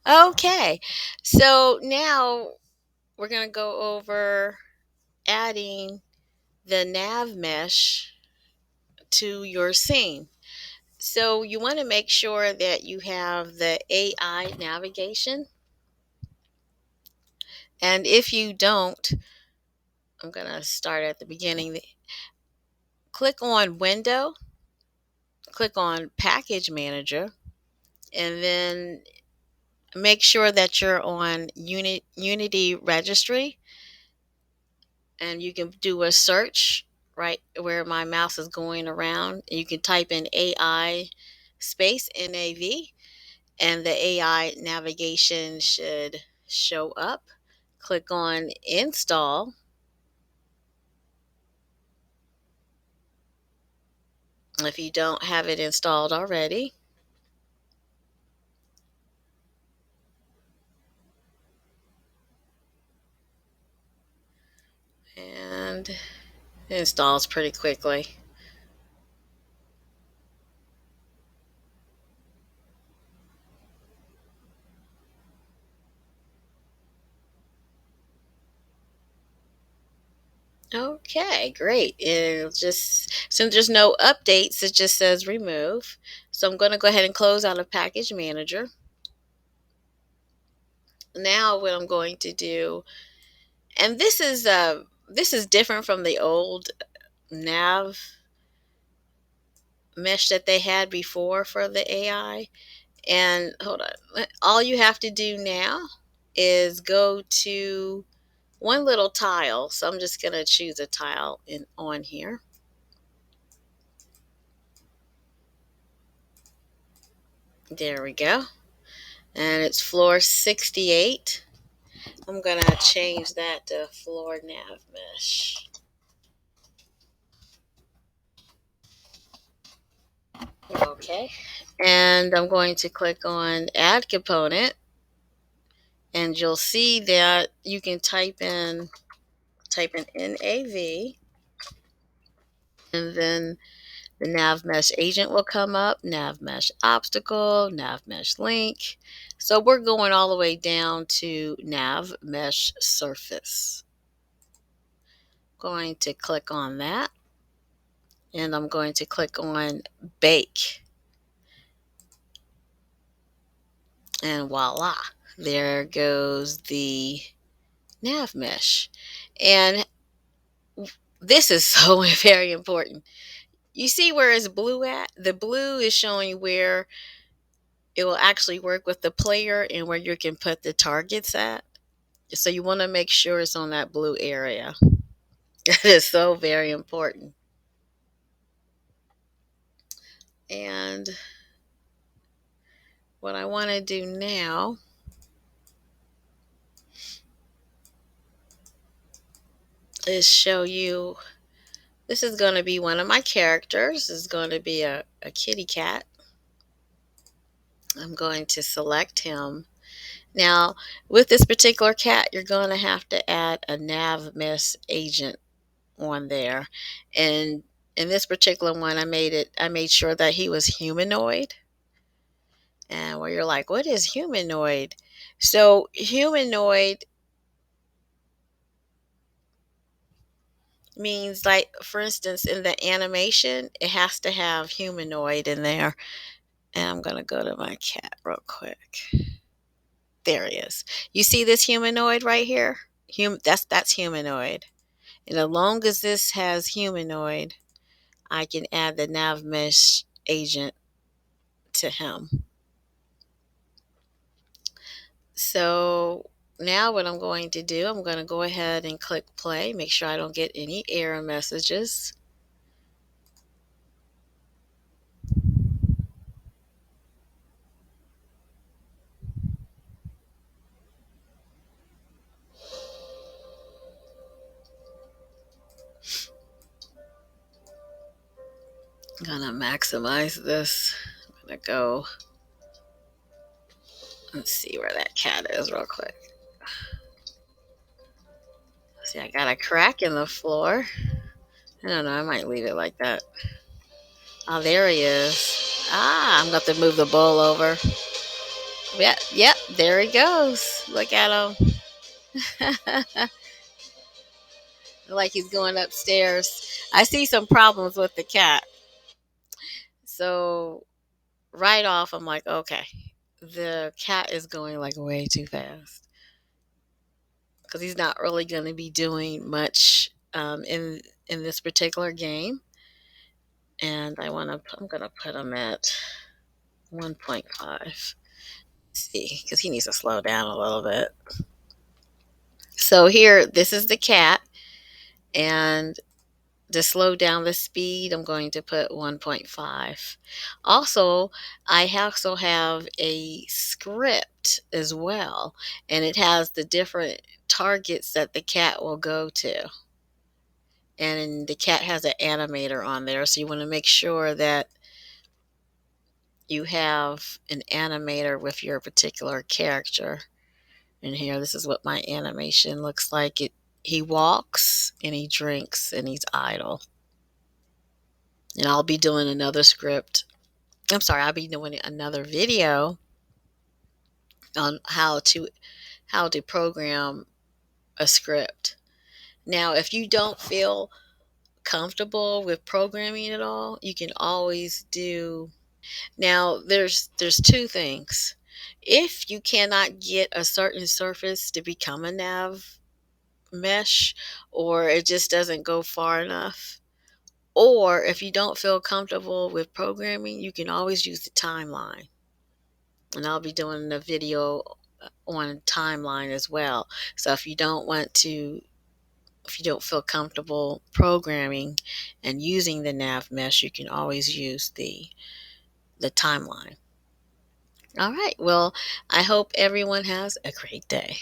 Okay, so now we're going to go over adding the nav mesh to your scene. So you want to make sure that you have the AI navigation. And if you don't, I'm going to start at the beginning. Click on Window, click on Package Manager, and then make sure that you're on Unity Registry, and you can do a search right where my mouse is going around. You can type in AI space NAV, and the AI navigation should show up. Click on Install, if you don't have it installed already. And it installs pretty quickly. Okay, great. It'll just, since there's no updates, it just says remove. So I'm going to go ahead and close out of Package Manager. Now what I'm going to do, and this is different from the old nav mesh that they had before for the AI. And hold on, all you have to do now is go to one little tile. So I'm just going to choose a tile on here. There we go. And it's floor 68. I'm going to change that to floor nav mesh. Okay. And I'm going to click on add component, and you'll see that you can type in NAV, and then the NavMesh Agent will come up, NavMesh Obstacle, NavMesh Link. So we're going all the way down to NavMesh Surface. Going to click on that, and I'm going to click on Bake. And voila, there goes the NavMesh. And this is so very important. You see where it's blue at? The blue is showing where it will actually work with the player and where you can put the targets at. So you want to make sure it's on that blue area. That is so very important. And what I want to do now is show you, this is going to be one of my characters. This is going to be a kitty cat. I'm going to select him. Now, with this particular cat, you're going to have to add a NavMesh agent on there. And in this particular one, I made sure that he was humanoid. And where you're like, what is humanoid? So humanoid means, like, for instance, in the animation, it has to have humanoid in there. And I'm going to go to my cat real quick. There he is. You see this humanoid right here? That's humanoid. And as long as this has humanoid, I can add the NavMesh agent to him. So now what I'm going to do, I'm going to go ahead and click play, make sure I don't get any error messages. I'm going to maximize this. I'm going to go, let's see where that cat is real quick. See, I got a crack in the floor. I don't know, I might leave it like that. Oh, there he is. Ah, I'm going to have to move the bowl over. Yep, yep, there he goes. Look at him. Like he's going upstairs. I see some problems with the cat. So right off, I'm like, okay, the cat is going like way too fast because he's not really going to be doing much in this particular game. And I'm gonna put him at 1.5. See, because he needs to slow down a little bit. So here, this is the cat, and to slow down the speed, I'm going to put 1.5. Also, I also have a script as well, and it has the different targets that the cat will go to. And the cat has an animator on there, so you want to make sure that you have an animator with your particular character. And here, this is what my animation looks like. He walks and he drinks and he's idle. And I'll be doing another script. I'm sorry, I'll be doing another video on how to program a script. Now, if you don't feel comfortable with programming at all, you can always do. Now, there's two things. If you cannot get a certain surface to become a nav mesh, or it just doesn't go far enough, or if you don't feel comfortable with programming, you can always use the timeline. And I'll be doing a video on timeline as well. So if you don't feel comfortable programming and using the nav mesh, you can always use the timeline. All right. Well, I hope everyone has a great day.